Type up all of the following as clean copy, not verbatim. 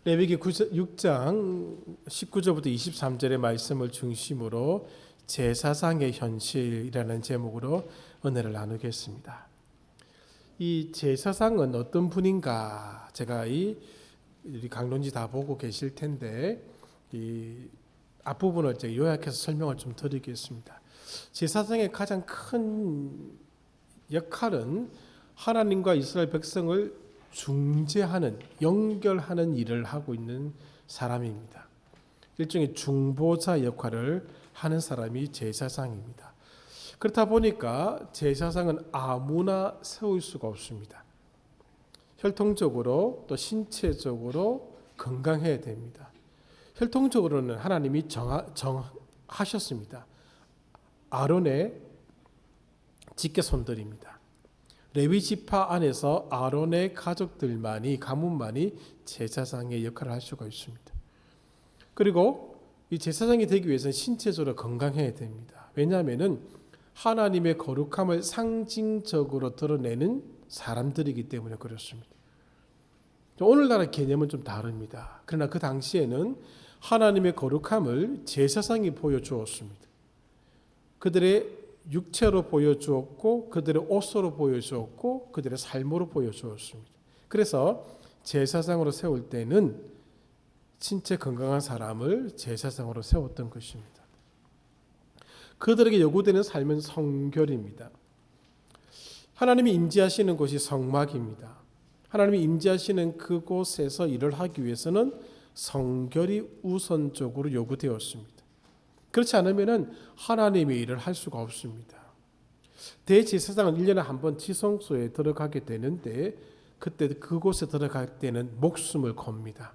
레위기 6장 19절부터 23절의 말씀을 중심으로 제사상의 현실이라는 제목으로 은혜를 나누겠습니다. 이 제사상은 어떤 분인가? 제가 우리 강론지 다 보고 계실 텐데 이 앞부분을 제가 요약해서 설명을 좀 드리겠습니다. 제사상의 가장 큰 역할은 하나님과 이스라엘 백성을 중재하는, 연결하는 일을 하고 있는 사람입니다. 일종의 중보자 역할을 하는 사람이 제사장입니다. 그렇다 보니까 제사장은 아무나 세울 수가 없습니다. 혈통적으로 또 신체적으로 건강해야 됩니다. 혈통적으로는 하나님이 정하셨습니다. 아론의 직계손들입니다. 레위 지파 안에서 아론의 가문만이 제사장의 역할을 할 수가 있습니다. 그리고 이 제사장이 되기 위해서는 신체적으로 건강해야 됩니다. 왜냐하면 하나님의 거룩함을 상징적으로 드러내는 사람들이기 때문에 그렇습니다. 오늘날의 개념은 좀 다릅니다. 그러나 그 당시에는 하나님의 거룩함을 제사장이 보여주었습니다. 그들의 육체로 보여주었고 그들의 옷으로 보여주었고 그들의 삶으로 보여주었습니다. 그래서 제사장으로 세울 때는 신체 건강한 사람을 제사장으로 세웠던 것입니다. 그들에게 요구되는 삶은 성결입니다. 하나님이 임재하시는 곳이 성막입니다. 하나님이 임재하시는 그곳에서 일을 하기 위해서는 성결이 우선적으로 요구되었습니다. 그렇지 않으면 하나님의 일을 할 수가 없습니다. 대제사장은 1년에 한 번 지성소에 들어가게 되는데 그때 그곳에 들어갈 때는 목숨을 겁니다.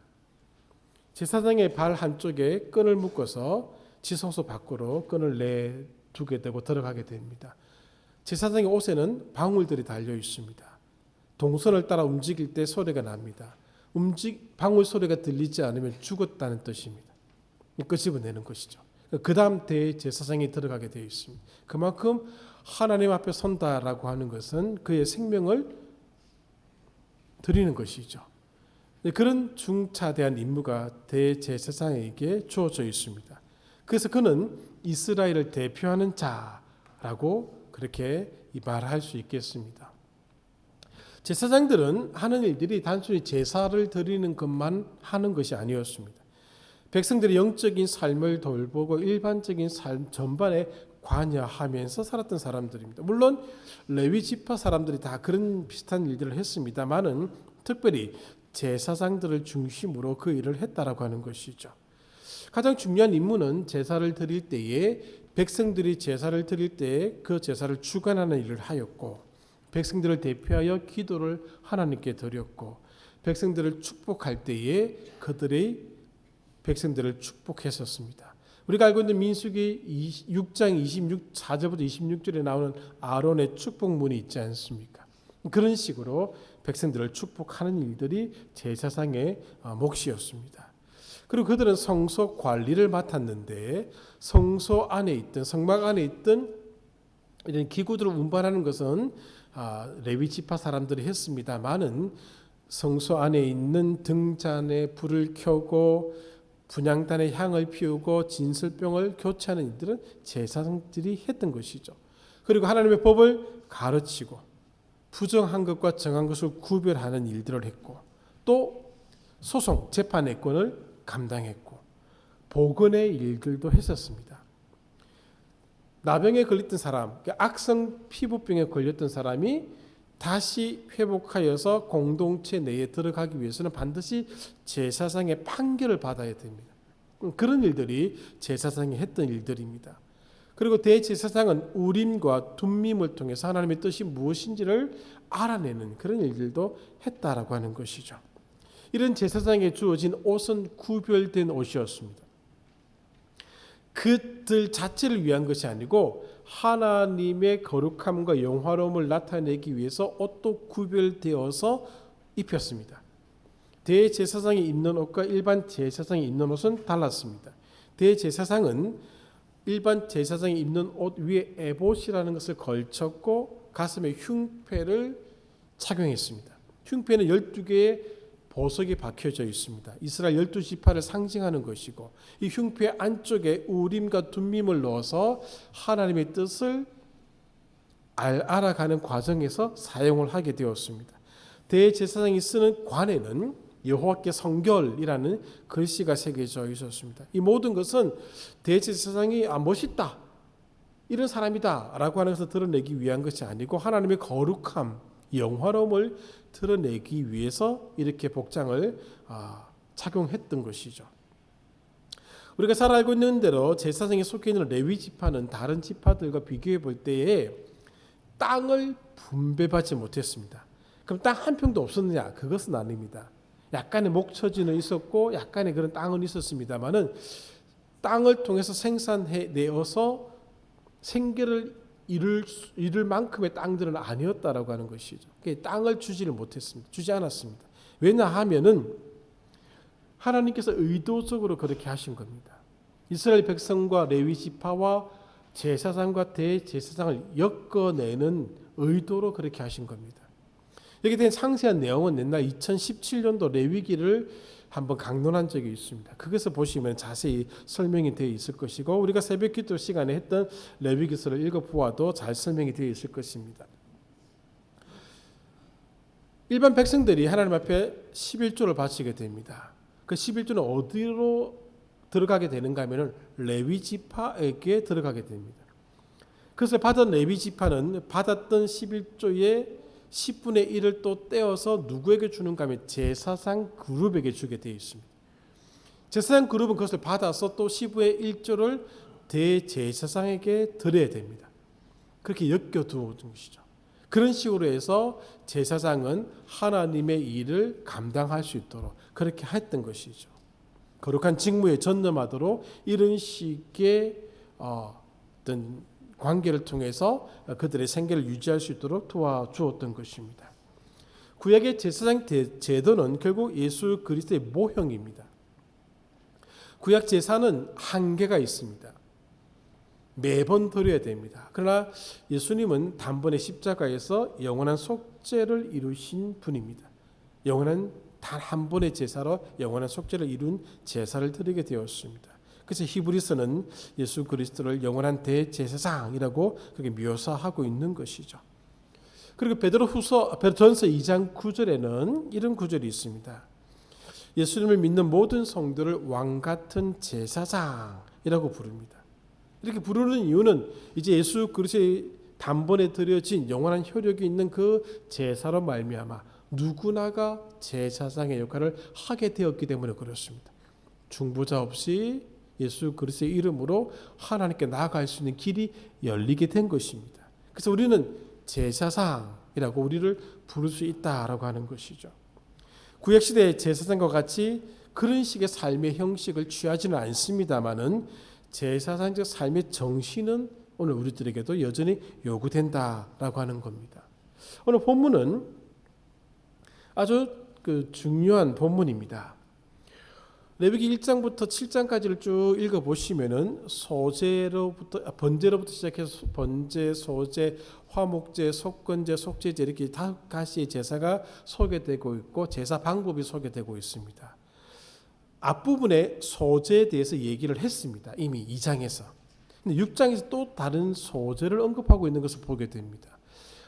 제사장의 발 한쪽에 끈을 묶어서 지성소 밖으로 끈을 내두게 되고 들어가게 됩니다. 제사장의 옷에는 방울들이 달려 있습니다. 동선을 따라 움직일 때 소리가 납니다. 방울 소리가 들리지 않으면 죽었다는 뜻입니다. 끄집어내는 것이죠. 그 다음 대제사장이 들어가게 되어 있습니다. 그만큼 하나님 앞에 선다라고 하는 것은 그의 생명을 드리는 것이죠. 그런 중차대한 임무가 대제사장에게 주어져 있습니다. 그래서 그는 이스라엘을 대표하는 자라고 그렇게 말할 수 있겠습니다. 제사장들은 하는 일들이 단순히 제사를 드리는 것만 하는 것이 아니었습니다. 백성들의 영적인 삶을 돌보고 일반적인 삶 전반에 관여하면서 살았던 사람들입니다. 물론 레위 지파 사람들이 다 그런 비슷한 일들을 했습니다만은 특별히 제사장들을 중심으로 그 일을 했다라고 하는 것이죠. 가장 중요한 임무는 제사를 드릴 때에 백성들이 제사를 드릴 때에 그 제사를 주관하는 일을 하였고 백성들을 대표하여 기도를 하나님께 드렸고 백성들을 축복할 때에 그들의 백성들을 축복했었습니다. 우리가 알고 있는 민수기 6장 4절부터 26절에 나오는 아론의 축복문이 있지 않습니까? 그런 식으로 백성들을 축복하는 일들이 제사장의 몫이었습니다. 그리고 그들은 성소 관리를 맡았는데 성소 안에 있던 성막 안에 있던 이런 기구들을 운반하는 것은 레위 지파 사람들이 했습니다만은 성소 안에 있는 등잔에 불을 켜고 분향단에 향을 피우고 진설병을 교체하는 일들은 제사장들이 했던 것이죠. 그리고 하나님의 법을 가르치고 부정한 것과 정한 것을 구별하는 일들을 했고 또 소송, 재판의 권을 감당했고 보건의 일들도 했었습니다. 나병에 걸렸던 사람, 악성 피부병에 걸렸던 사람이 다시 회복하여서 공동체 내에 들어가기 위해서는 반드시 제사장의 판결을 받아야 됩니다. 그런 일들이 제사장이 했던 일들입니다. 그리고 대제사장은 우림과 둠밈을 통해서 하나님의 뜻이 무엇인지를 알아내는 그런 일들도 했다라고 하는 것이죠. 이런 제사장에게 주어진 옷은 구별된 옷이었습니다. 그들 자체를 위한 것이 아니고 하나님의 거룩함과 영화로움을 나타내기 위해서 옷도 구별되어서 입혔습니다. 대제사장이 입는 옷과 일반 제사장이 입는 옷은 달랐습니다. 대제사장은 일반 제사장이 입는 옷 위에 에봇이라는 것을 걸쳤고 가슴에 흉패를 착용했습니다. 흉패는 12개의 보석이 박혀져 있습니다. 이스라엘 12지파를 상징하는 것이고 이 흉패 안쪽에 우림과 둠밈을 넣어서 하나님의 뜻을 알아가는 과정에서 사용을 하게 되었습니다. 대제사장이 쓰는 관에는 여호와께 성결이라는 글씨가 새겨져 있었습니다. 이 모든 것은 대제사장이 멋있다, 이런 사람이다 라고 하는 것을 드러내기 위한 것이 아니고 하나님의 거룩함, 영화로움을 드러내기 위해서 이렇게 복장을 착용했던 것이죠. 우리가 잘 알고 있는 대로 제사장에 속해 있는 레위 지파는 다른 지파들과 비교해 볼 때에 땅을 분배받지 못했습니다. 그럼 땅 한 평도 없었느냐? 그것은 아닙니다. 약간의 목처지는 있었고 약간의 그런 땅은 있었습니다만은 땅을 통해서 생산해 내어서 생계를 이룰 만큼의 땅들은 아니었다라고 하는 것이죠. 땅을 주지를 못했습니다. 주지 않았습니다. 왜냐하면은 하나님께서 의도적으로 그렇게 하신 겁니다. 이스라엘 백성과 레위 지파와 제사장과 대제사장을 엮어내는 의도로 그렇게 하신 겁니다. 여기에 대한 상세한 내용은 옛날 2017년도 레위기를 한번 강론한 적이 있습니다. 그것을 보시면 자세히 설명이 되어 있을 것이고 우리가 새벽 기도 시간에 했던 레위기서를 읽어보아도 잘 설명이 되어 있을 것입니다. 일반 백성들이 하나님 앞에 11조를 바치게 됩니다. 그 11조는 어디로 들어가게 되는가 하면 레위 지파에게 들어가게 됩니다. 그래서 받은 레위 지파는 받았던 11조의 10분의 1을 또 떼어서 누구에게 주는가 하면 제사장 그룹에게 주게 되어 있습니다. 제사장 그룹은 그것을 받아서 또 10분의 1조를 대제사장에게 드려야 됩니다. 그렇게 엮여두는 것이죠. 그런 식으로 해서 제사장은 하나님의 일을 감당할 수 있도록 그렇게 했던 것이죠. 거룩한 직무에 전념하도록 이런 식의 어떤 관계를 통해서 그들의 생계를 유지할 수 있도록 도와주었던 것입니다. 구약의 제사장 제도는 결국 예수 그리스도의 모형입니다. 구약 제사는 한계가 있습니다. 매번 드려야 됩니다. 그러나 예수님은 단번에 십자가에서 영원한 속죄를 이루신 분입니다. 영원한 단 한 번의 제사로 영원한 속죄를 이룬 제사를 드리게 되었습니다. 그래서 히브리서는 예수 그리스도를 영원한 대제사장이라고 그렇게 묘사하고 있는 것이죠. 그리고 베드로전서 2장 9절에는 이런 구절이 있습니다. 예수님을 믿는 모든 성도를 왕 같은 제사장이라고 부릅니다. 이렇게 부르는 이유는 이제 예수 그리스도의 단번에 드려진 영원한 효력이 있는 그 제사로 말미암아 누구나가 제사장의 역할을 하게 되었기 때문에 그렇습니다. 중보자 없이 예수 그리스도의 이름으로 하나님께 나아갈 수 있는 길이 열리게 된 것입니다. 그래서 우리는 제사장이라고 우리를 부를 수 있다라고 하는 것이죠. 구약시대의 제사장과 같이 그런 식의 삶의 형식을 취하지는 않습니다만은 제사장적 삶의 정신은 오늘 우리들에게도 여전히 요구된다라고 하는 겁니다. 오늘 본문은 아주 중요한 본문입니다. 레위기 1장부터 7장까지를 쭉 읽어보시면은 번제로부터 시작해서 번제, 소제, 화목제, 속건제, 속죄제 이렇게 5가지의 제사가 소개되고 있고 제사 방법이 소개되고 있습니다. 앞부분에 소제에 대해서 얘기를 했습니다. 이미 2장에서. 근데 6장에서 또 다른 소제를 언급하고 있는 것을 보게 됩니다.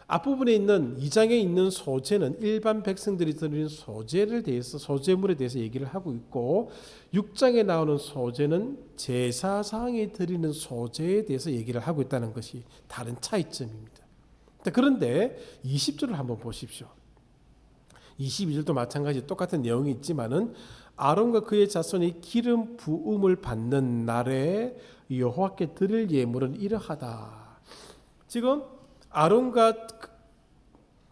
앞부분에 있는 2장에 있는 소제는 일반 백성들이 드리는 소제를 대해서 소제물에 대해서 얘기를 하고 있고 6장에 나오는 소제는 제사장이 드리는 소제에 대해서 얘기를 하고 있다는 것이 다른 차이점입니다. 그런데 20절을 한번 보십시오. 22절도 마찬가지 똑같은 내용이 있지만은 아론과 그의 자손이 기름 부음을 받는 날에 여호와께 드릴 예물은 이러하다. 지금 아론과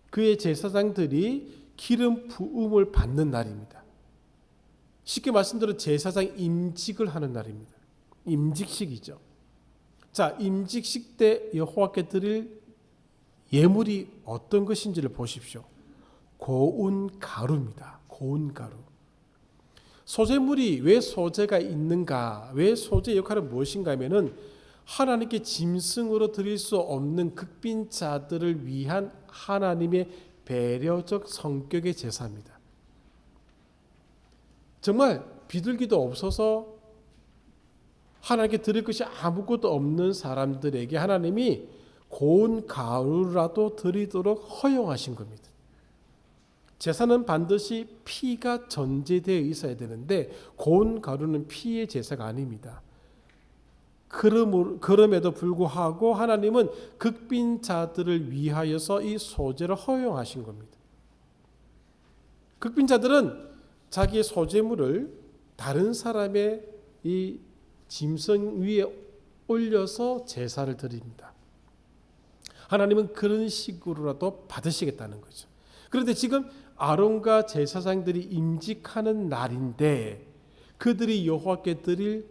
그의 제사장들이 기름 부음을 받는 날입니다. 쉽게 말씀드려 제사장 임직을 하는 날입니다. 임직식이죠. 자, 임직식 때 여호와께 드릴 예물이 어떤 것인지를 보십시오. 고운 가루입니다. 고운 가루. 소제물이 왜 소제가 있는가? 왜 소제 역할은 무엇인가 하면은 하나님께 짐승으로 드릴 수 없는 극빈자들을 위한 하나님의 배려적 성격의 제사입니다. 정말 비둘기도 없어서 하나님께 드릴 것이 아무것도 없는 사람들에게 하나님이 고운 가루라도 드리도록 허용하신 겁니다. 제사는 반드시 피가 전제되어 있어야 되는데 고운 가루는 피의 제사가 아닙니다. 그럼에도 불구하고 하나님은 극빈자들을 위하여서 이 소제를 허용하신 겁니다. 극빈자들은 자기의 소제물을 다른 사람의 이 짐승 위에 올려서 제사를 드립니다. 하나님은 그런 식으로라도 받으시겠다는 거죠. 그런데 지금 아론과 제사장들이 임직하는 날인데 그들이 여호와께 드릴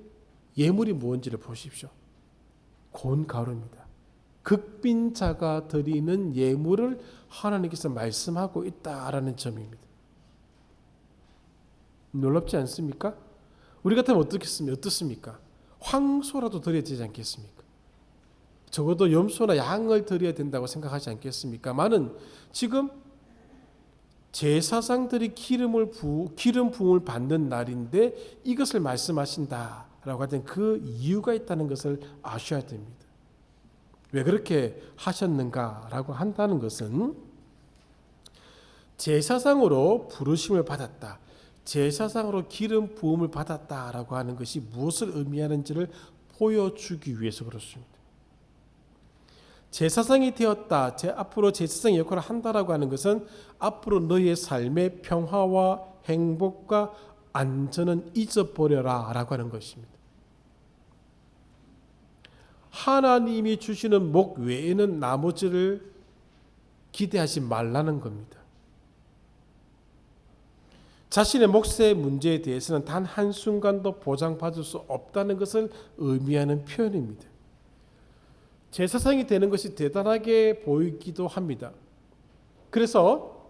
예물이 무엇인지를 보십시오. 고운 가루입니다. 극빈자가 드리는 예물을 하나님께서 말씀하고 있다라는 점입니다. 놀랍지 않습니까? 우리 같으면 어떻습니까? 황소라도 드려야 되지 않겠습니까? 적어도 염소나 양을 드려야 된다고 생각하지 않겠습니까? 많은 지금 제사장들이 기름 부음을 받는 날인데 이것을 말씀하신다라고 하던 그 이유가 있다는 것을 아셔야 됩니다. 왜 그렇게 하셨는가라고 한다는 것은 제사장으로 부르심을 받았다. 제사장으로 기름 부음을 받았다라고 하는 것이 무엇을 의미하는지를 보여주기 위해서 그렇습니다. 제사장이 되었다. 앞으로 제사장의 역할을 한다라고 하는 것은 앞으로 너의 삶의 평화와 행복과 안전은 잊어버려라 라고 하는 것입니다. 하나님이 주시는 목 외에는 나머지를 기대하지 말라는 겁니다. 자신의 몫의 문제에 대해서는 단 한순간도 보장받을 수 없다는 것을 의미하는 표현입니다. 제사장이 되는 것이 대단하게 보이기도 합니다. 그래서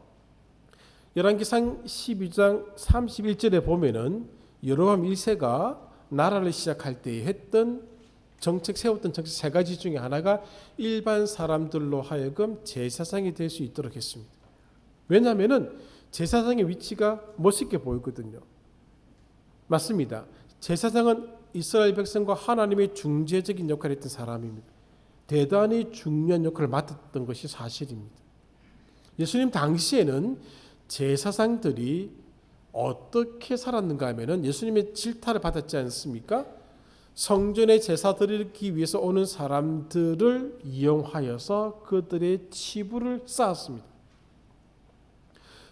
열왕기상 12장 31절에 보면은 여로보암 1세가 나라를 시작할 때 세웠던 정책 세 가지 중에 하나가 일반 사람들로 하여금 제사장이 될 수 있도록 했습니다. 왜냐하면은 제사장의 위치가 멋있게 보이거든요. 맞습니다. 제사장은 이스라엘 백성과 하나님의 중재적인 역할을 했던 사람입니다. 대단히 중요한 역할을 맡았던 것이 사실입니다. 예수님 당시에는 제사장들이 어떻게 살았는가 하면은 예수님의 질타를 받았지 않습니까? 성전에 제사 드리기 위해서 오는 사람들을 이용하여서 그들의 치부를 쌓았습니다.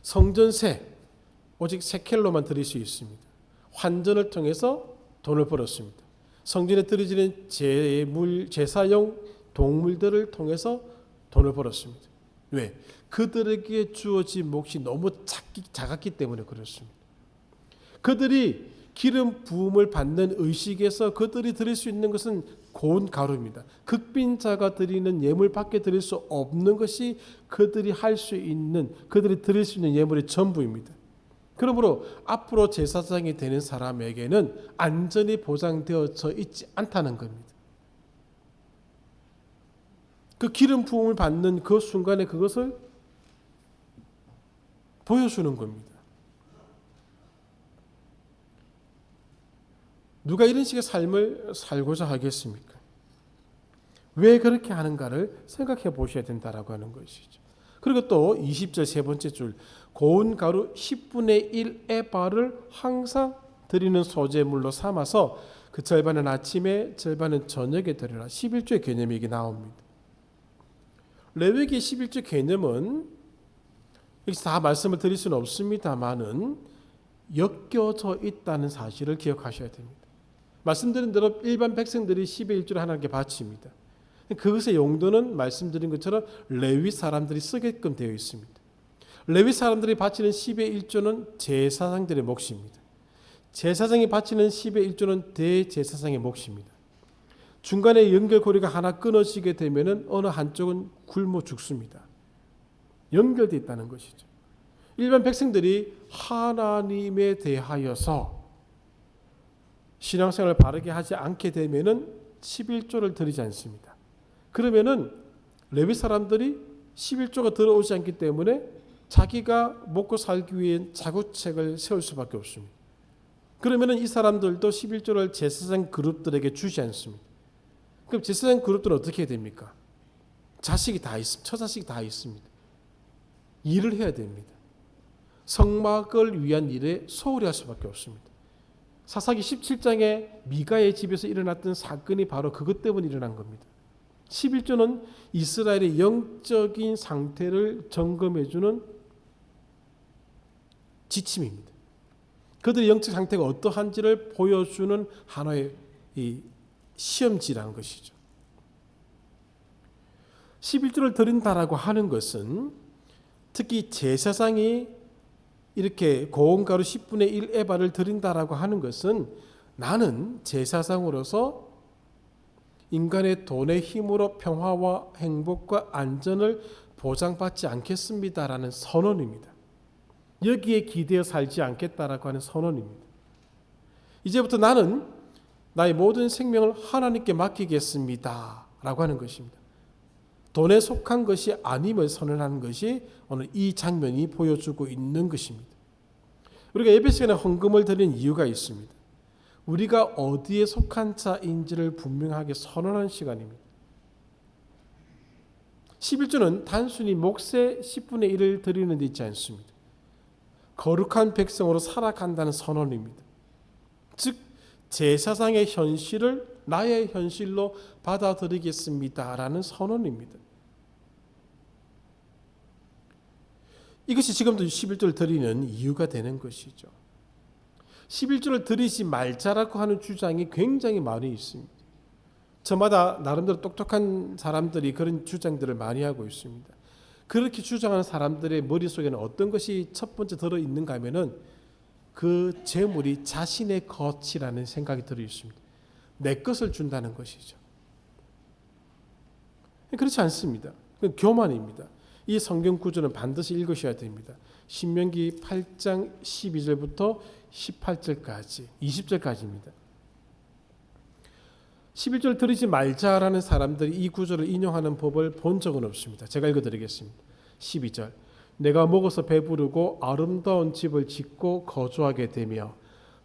성전세 오직 세켈로만 드릴 수 있습니다. 환전을 통해서 돈을 벌었습니다. 성전에 드려지는 제사용 동물들을 통해서 돈을 벌었습니다. 왜? 그들에게 주어진 몫이 너무 작았기 때문에 그렇습니다. 그들이 기름 부음을 받는 의식에서 그들이 드릴 수 있는 것은 고운 가루입니다. 극빈자가 드리는 예물밖에 드릴 수 없는 것이 그들이 드릴 수 있는 예물의 전부입니다. 그러므로 앞으로 제사장이 되는 사람에게는 안전이 보장되어져 있지 않다는 겁니다. 그 기름 부음을 받는 그 순간에 그것을 보여주는 겁니다. 누가 이런 식의 삶을 살고자 하겠습니까? 왜 그렇게 하는가를 생각해 보셔야 된다라고 하는 것이죠. 그리고 또 20절 세 번째 줄 고운 가루 10분의 1 에바를 항상 드리는 소제물로 삼아서 그 절반은 아침에 절반은 저녁에 드려라. 11조의 개념이 이게 나옵니다. 레위기 11조 개념은 여기서 다 말씀을 드릴 수는 없습니다만은 엮여져 있다는 사실을 기억하셔야 됩니다. 말씀드린 대로 일반 백성들이 10의 1조를 하나님께 바칩니다. 그것의 용도는 말씀드린 것처럼 레위 사람들이 쓰게끔 되어 있습니다. 레위 사람들이 바치는 10의 1조는 제사장들의 몫입니다. 제사장이 바치는 10의 1조는 대제사장의 몫입니다. 중간에 연결고리가 하나 끊어지게 되면은 어느 한쪽은 굶어 죽습니다. 연결되어 있다는 것이죠. 일반 백성들이 하나님에 대하여서 신앙생활을 바르게 하지 않게 되면은 11조를 드리지 않습니다. 그러면은 레위 사람들이 11조가 들어오지 않기 때문에 자기가 먹고 살기 위해 자구책을 세울 수밖에 없습니다. 그러면은 이 사람들도 11조를 제사장 그룹들에게 주지 않습니다. 그럼 제사장 그룹들은 어떻게 해야 됩니까? 자식이 다 처자식이 다 있습니다. 일을 해야 됩니다. 성막을 위한 일에 소홀히 할 수밖에 없습니다. 사사기 17장에 미가의 집에서 일어났던 사건이 바로 그것 때문에 일어난 겁니다. 11조는 이스라엘의 영적인 상태를 점검해주는 지침입니다. 그들의 영적 상태가 어떠한지를 보여주는 하나의 이 시험지라는 것이죠. 11조를 드린다라고 하는 것은 특히 제사장이 이렇게 고온가루 10분의 1 에바를 드린다라고 하는 것은 나는 제사장으로서 인간의 돈의 힘으로 평화와 행복과 안전을 보장받지 않겠습니다라는 선언입니다. 여기에 기대어 살지 않겠다라고 하는 선언입니다. 이제부터 나는 나의 모든 생명을 하나님께 맡기겠습니다 라고 하는 것입니다. 돈에 속한 것이 아님을 선언하는 것이 오늘 이 장면이 보여주고 있는 것입니다. 우리가 예배 시간에 헌금을 드리는 이유가 있습니다. 우리가 어디에 속한 자인지를 분명하게 선언하는 시간입니다. 11조는 단순히 몫의 10분의 1을 드리는 데 있지 않습니다. 거룩한 백성으로 살아간다는 선언입니다. 즉 제사장의 현실을 나의 현실로 받아들이겠습니다라는 선언입니다. 이것이 지금도 11조를 드리는 이유가 되는 것이죠. 11조를 드리지 말자라고 하는 주장이 굉장히 많이 있습니다. 저마다 나름대로 똑똑한 사람들이 그런 주장들을 많이 하고 있습니다. 그렇게 주장하는 사람들의 머릿속에는 어떤 것이 첫 번째 들어있는가 하면은 그 재물이 자신의 것이라는 생각이 들어있습니다. 내 것을 준다는 것이죠. 그렇지 않습니다. 그건 교만입니다. 이 성경 구절은 반드시 읽으셔야 됩니다. 신명기 8장 12절부터 18절까지 20절까지입니다. 11절 드리지 말자라는 사람들이 이 구절을 인용하는 법을 본 적은 없습니다. 제가 읽어드리겠습니다. 12절 내가 먹어서 배부르고 아름다운 집을 짓고 거주하게 되며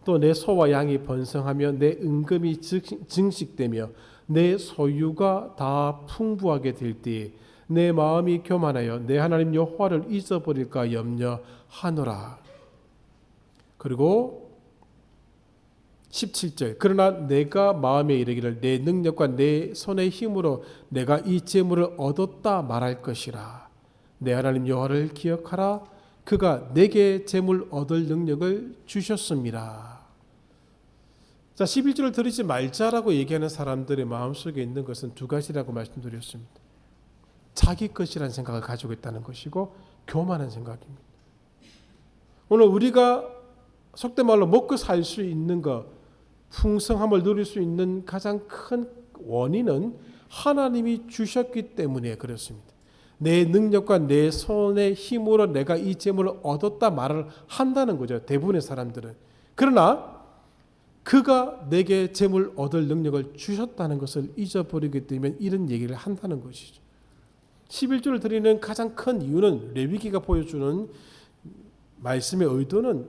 또 내 소와 양이 번성하며 내 은금이 증식되며 내 소유가 다 풍부하게 될 때에 내 마음이 교만하여 내 하나님 여호와를 잊어버릴까 염려하노라. 그리고 17절 그러나 내가 마음에 이르기를 내 능력과 내 손의 힘으로 내가 이 재물을 얻었다 말할 것이라. 내 하나님 여호와를 기억하라. 그가 내게 재물 얻을 능력을 주셨습니다. 자, 11절을 드리지 말자라고 얘기하는 사람들의 마음속에 있는 것은 두 가지라고 말씀드렸습니다. 자기 것이라는 생각을 가지고 있다는 것이고 교만한 생각입니다. 오늘 우리가 속된 말로 먹고 살 수 있는 것, 풍성함을 누릴 수 있는 가장 큰 원인은 하나님이 주셨기 때문에 그렇습니다. 내 능력과 내 손의 힘으로 내가 이 재물을 얻었다 말을 한다는 거죠. 대부분의 사람들은. 그러나 그가 내게 재물 얻을 능력을 주셨다는 것을 잊어버리기 때문에 이런 얘기를 한다는 것이죠. 11조를 드리는 가장 큰 이유는 레위기가 보여주는 말씀의 의도는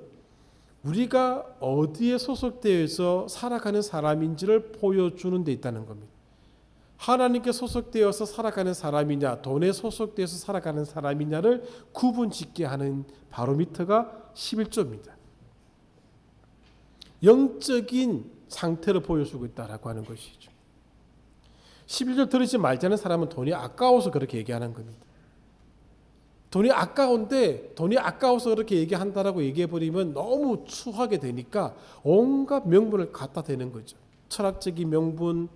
우리가 어디에 소속되어서 살아가는 사람인지를 보여주는 데 있다는 겁니다. 하나님께 소속되어서 살아가는 사람이냐 돈에 소속되어서 살아가는 사람이냐를 구분짓게 하는 바로미터가 11조입니다. 영적인 상태를 보여주고 있다라고 하는 것이죠. 11조 들으지 말자는 사람은 돈이 아까워서 그렇게 얘기하는 겁니다. 돈이 아까운데 돈이 아까워서 그렇게 얘기한다라고 얘기해버리면 너무 추하게 되니까 온갖 명분을 갖다 대는 거죠. 철학적인 명분,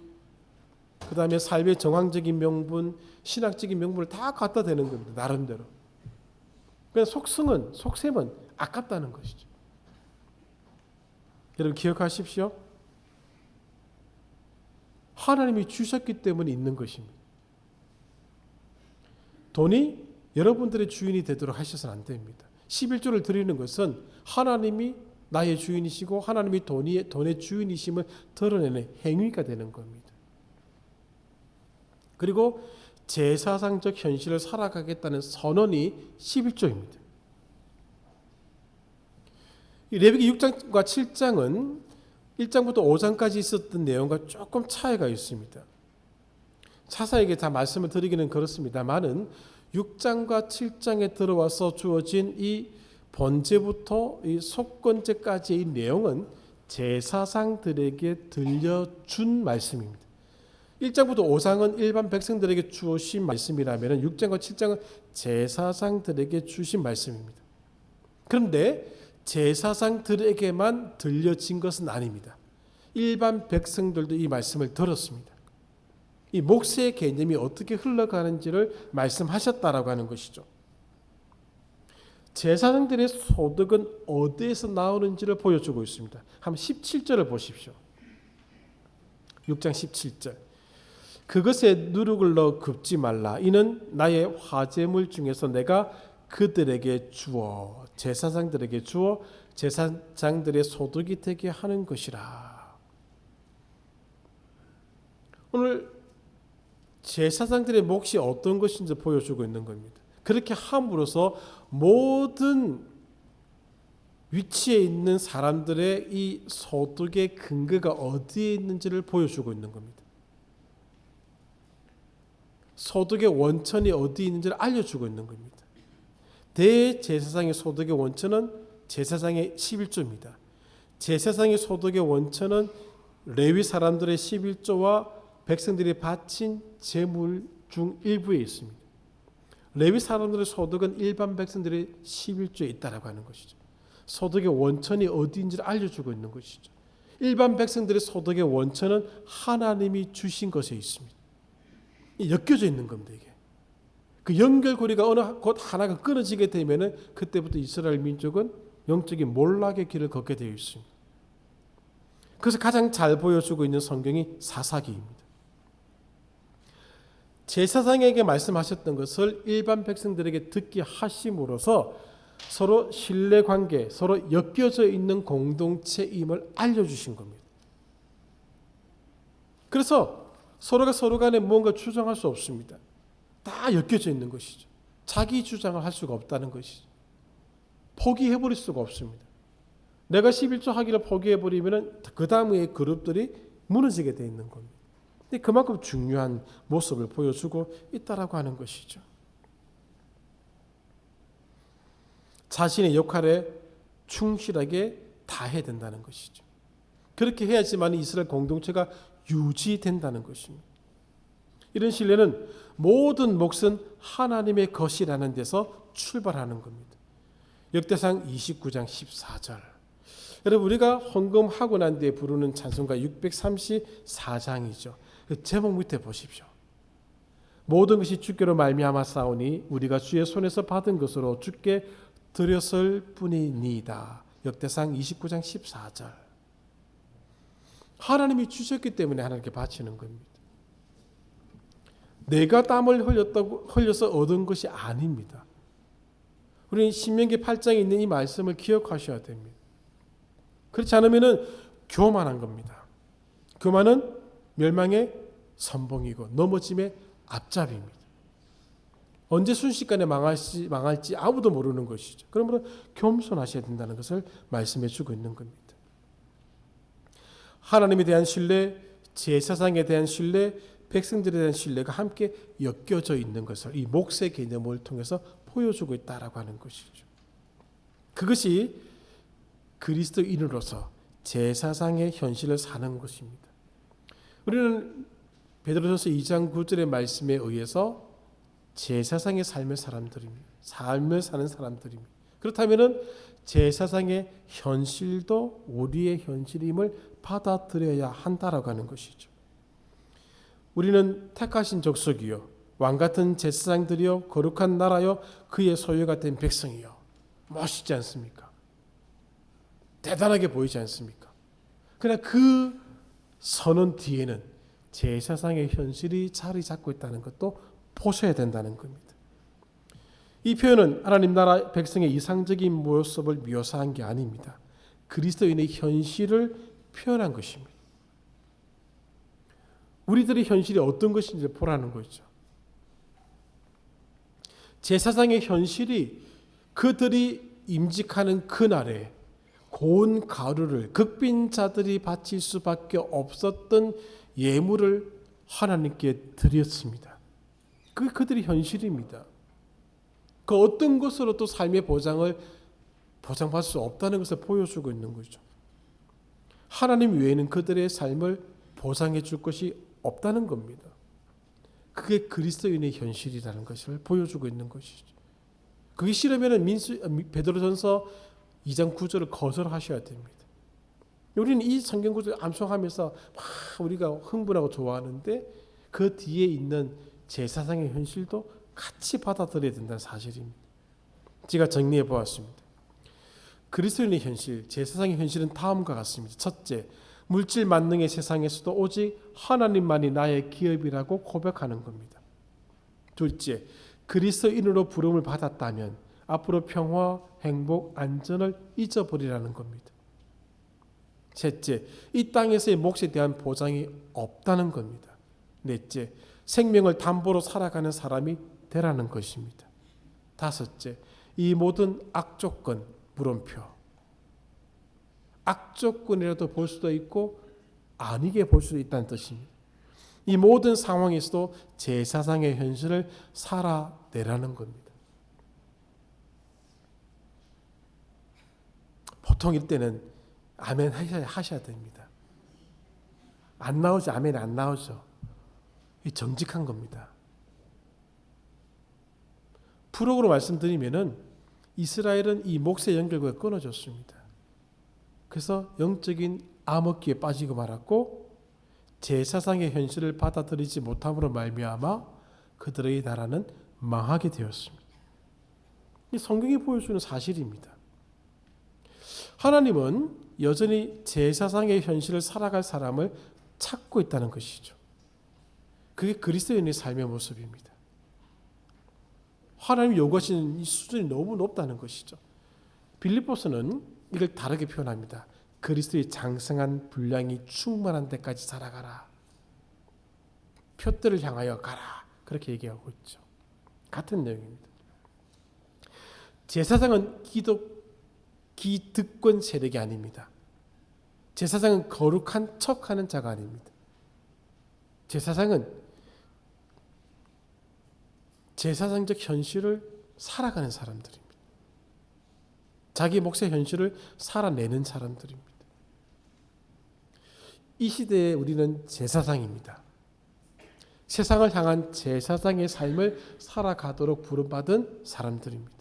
그 다음에 삶의 정황적인 명분, 신학적인 명분을 다 갖다 대는 겁니다. 나름대로. 그래서 속셈은 아깝다는 것이죠. 여러분 기억하십시오. 하나님이 주셨기 때문에 있는 것입니다. 돈이 여러분들의 주인이 되도록 하셔서는 안 됩니다. 11조를 드리는 것은 하나님이 나의 주인이시고 하나님이 돈의 주인이심을 드러내는 행위가 되는 겁니다. 그리고 제사상적 현실을 살아가겠다는 선언이 11조입니다. 이 레위기 6장과 7장은 1장부터 5장까지 있었던 내용과 조금 차이가 있습니다. 차사에게 다 말씀을 드리기는 그렇습니다만은 6장과 7장에 들어와서 주어진 이 번제부터 이 속건제까지의 내용은 제사장들에게 들려준 말씀입니다. 1장부터 5장은 일반 백성들에게 주신 말씀이라면 6장과 7장은 제사장들에게 주신 말씀입니다. 그런데 제사장들에게만 들려진 것은 아닙니다. 일반 백성들도 이 말씀을 들었습니다. 이 몫의 개념이 어떻게 흘러가는지를 말씀하셨다라고 하는 것이죠. 제사장들의 소득은 어디에서 나오는지를 보여주고 있습니다. 한번 17절을 보십시오. 6장 17절. 그것에 누룩을 넣어 굽지 말라. 이는 나의 화제물 중에서 내가 그들에게 주어 제사장들에게 주어 제사장들의 소득이 되게 하는 것이라. 오늘 제사장들의 몫이 어떤 것인지 보여주고 있는 겁니다. 그렇게 함으로써 모든 위치에 있는 사람들의 이 소득의 근거가 어디에 있는지를 보여주고 있는 겁니다. 소득의 원천이 어디에 있는지를 알려주고 있는 겁니다. 대제사장의 소득의 원천은 제사장의 11조입니다. 제사장의 소득의 원천은 레위 사람들의 11조와 백성들이 바친 제물 중 일부에 있습니다. 레위 사람들의 소득은 일반 백성들의 11조에 있다라고 하는 것이죠. 소득의 원천이 어디인지를 알려주고 있는 것이죠. 일반 백성들의 소득의 원천은 하나님이 주신 것에 있습니다. 엮여져 있는 겁니다. 이게 그 연결고리가 어느 곧 하나가 끊어지게 되면은 그때부터 이스라엘 민족은 영적인 몰락의 길을 걷게 되어 있습니다. 그래서 가장 잘 보여주고 있는 성경이 사사기입니다. 제사장에게 말씀하셨던 것을 일반 백성들에게 듣게 하심으로써 서로 신뢰관계, 서로 엮여져 있는 공동체임을 알려주신 겁니다. 그래서 서로가 서로 간에 뭔가 주장할 수 없습니다. 다 엮여져 있는 것이죠. 자기 주장을 할 수가 없다는 것이죠. 포기해버릴 수가 없습니다. 내가 11조 하기를 포기해버리면 그 다음의 그룹들이 무너지게 되어 있는 겁니다. 근데 그만큼 중요한 모습을 보여주고 있다라고 하는 것이죠. 자신의 역할에 충실하게 다해야 된다는 것이죠. 그렇게 해야지만 이스라엘 공동체가 유지된다는 것입니다. 이런 신뢰는 모든 몫은 하나님의 것이라는 데서 출발하는 겁니다. 역대상 29장 14절. 여러분 우리가 헌금하고 난 뒤에 부르는 찬송가 634장이죠. 그 제목 밑에 보십시오. 모든 것이 주께로 말미암아 싸우니 우리가 주의 손에서 받은 것으로 주께 드렸을 뿐이니이다. 역대상 29장 14절. 하나님이 주셨기 때문에 하나님께 바치는 겁니다. 내가 땀을 흘려서 얻은 것이 아닙니다. 우리는 신명기 8장에 있는 이 말씀을 기억하셔야 됩니다. 그렇지 않으면 교만한 겁니다. 교만은 멸망의 선봉이고 넘어짐의 앞잡이입니다. 언제 순식간에 망할지 아무도 모르는 것이죠. 그러므로 겸손하셔야 된다는 것을 말씀해 주고 있는 겁니다. 하나님에 대한 신뢰, 제사장에 대한 신뢰, 백성들에 대한 신뢰가 함께 엮여져 있는 것을 이 몫의 개념을 통해서 보여주고 있다라고 하는 것이죠. 그것이 그리스도인으로서 제사장의 현실을 사는 것입니다. 우리는 베드로전서 2장 9절의 말씀에 의해서 제사장의 삶을 사람들입니다. 삶을 사는 사람들입니다. 그렇다면 제사장의 현실도 우리의 현실임을 받아들여야 한다라고 하는 것이죠. 우리는 택하신 족속이요 왕같은 제사장들이요 거룩한 나라요 그의 소유가 된 백성이요. 멋있지 않습니까? 대단하게 보이지 않습니까? 그러나 그 선언 뒤에는 제사장의 현실이 자리 잡고 있다는 것도 보셔야 된다는 겁니다. 이 표현은 하나님 나라 백성의 이상적인 모습을 묘사한 게 아닙니다. 그리스도인의 현실을 표현한 것입니다. 우리들의 현실이 어떤 것인지 보라는 거죠. 제사장의 현실이 그들이 임직하는 그날에 고운 가루를 극빈 자들이 바칠 수밖에 없었던 예물을 하나님께 드렸습니다. 그게 그들의 현실입니다. 그 어떤 것으로도 삶의 보장을 보장받을 수 없다는 것을 보여주고 있는 거죠. 하나님 외에는 그들의 삶을 보장해 줄 것이 없다는 겁니다. 그게 그리스도인의 현실이라는 것을 보여주고 있는 것이죠. 그게 싫으면 베드로전서 2장 9절을 거절하셔야 됩니다. 우리는 이 성경 구절을 암송하면서 막 우리가 흥분하고 좋아하는데 그 뒤에 있는 제사상의 현실도 같이 받아들여야 된다는 사실입니다. 제가 정리해 보았습니다. 그리스도인의 현실, 제사상의 현실은 다음과 같습니다. 첫째, 물질 만능의 세상에서도 오직 하나님만이 나의 기업이라고 고백하는 겁니다. 둘째, 그리스도인으로 부름을 받았다면 앞으로 평화, 행복, 안전을 잊어버리라는 겁니다. 셋째, 이 땅에서의 몫에 대한 보장이 없다는 겁니다. 넷째, 생명을 담보로 살아가는 사람이 되라는 것입니다. 다섯째, 이 모든 악조건, 물음표. 악조건이라도 볼 수도 있고 아니게 볼 수도 있다는 뜻입니다. 이 모든 상황에서도 제사상의 현실을 살아내라는 겁니다. 보통 이때는 아멘 하셔야 됩니다. 안 나오죠. 아멘 안 나오죠. 이 정직한 겁니다. 프로그로 말씀드리면은 이스라엘은 이 몫의 연결고가 끊어졌습니다. 그래서 영적인 암흑기에 빠지고 말았고 제사상의 현실을 받아들이지 못함으로 말미암아 그들의 나라는 망하게 되었습니다. 이 성경이 보여주는 사실입니다. 하나님은 여전히 제사상의 현실을 살아갈 사람을 찾고 있다는 것이죠. 그게 그리스도인의 삶의 모습입니다. 하나님이 요구하시는 이 수준이 너무 높다는 것이죠. 빌립보서는 이걸 다르게 표현합니다. 그리스도의 장성한 분량이 충만한 데까지 살아가라. 표대를 향하여 가라. 그렇게 얘기하고 있죠. 같은 내용입니다. 제사장은 기득권 세력이 아닙니다. 제사장은 거룩한 척하는 자가 아닙니다. 제사장은 제사장적 현실을 살아가는 사람들입니다. 자기 몫의 현실을 살아내는 사람들입니다. 이 시대에 우리는 제사장입니다. 세상을 향한 제사장의 삶을 살아가도록 부름받은 사람들입니다.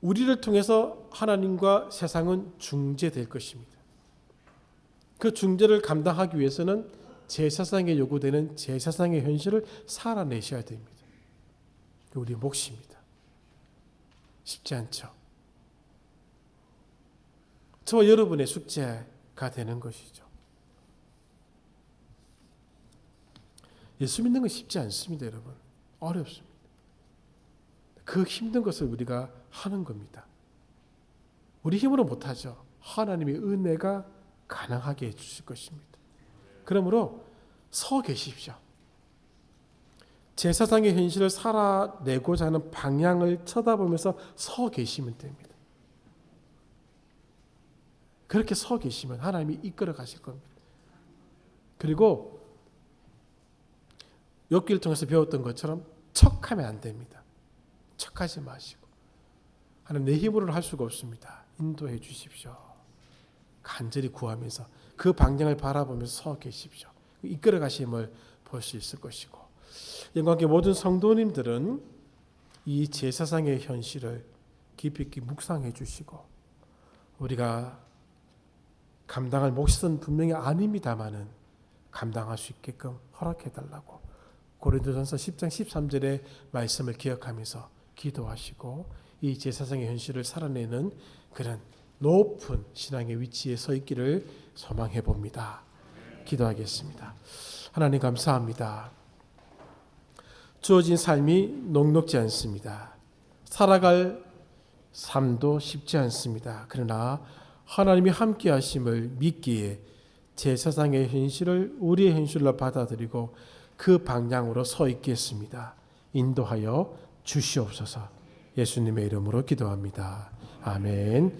우리를 통해서 하나님과 세상은 중재될 것입니다. 그 중재를 감당하기 위해서는 제사장에 요구되는 제사장의 현실을 살아내셔야 됩니다. 우리의 몫입니다. 쉽지 않죠. 저와 여러분의 숙제가 되는 것이죠. 예수 믿는 건 쉽지 않습니다, 여러분. 어렵습니다. 그 힘든 것을 우리가 하는 겁니다. 우리 힘으로 못하죠. 하나님의 은혜가 가능하게 해주실 것입니다. 그러므로 서 계십시오. 제사장의 현실을 살아내고자 하는 방향을 쳐다보면서 서 계시면 됩니다. 그렇게 서 계시면 하나님이 이끌어 가실 겁니다. 그리고 욥기를 통해서 배웠던 것처럼 척하면 안 됩니다. 척하지 마시고 하나님 내 힘으로는 할 수가 없습니다. 인도해 주십시오. 간절히 구하면서 그 방향을 바라보면서 서 계십시오. 이끌어 가심을 볼 수 있을 것이고 영광께 모든 성도님들은 이 제사상의 현실을 깊이 있게 묵상해 주시고 우리가 감당할 몫은 분명히 아닙니다마는 감당할 수 있게끔 허락해 달라고 고린도전서 10장 13절의 말씀을 기억하면서 기도하시고 이 제사상의 현실을 살아내는 그런 높은 신앙의 위치에 서 있기를 소망해 봅니다. 기도하겠습니다. 하나님 감사합니다. 주어진 삶이 녹록지 않습니다. 살아갈 삶도 쉽지 않습니다. 그러나 하나님이 함께 하심을 믿기에 제사장의 현실을 우리의 현실로 받아들이고 그 방향으로 서 있겠습니다. 인도하여 주시옵소서. 예수님의 이름으로 기도합니다. 아멘.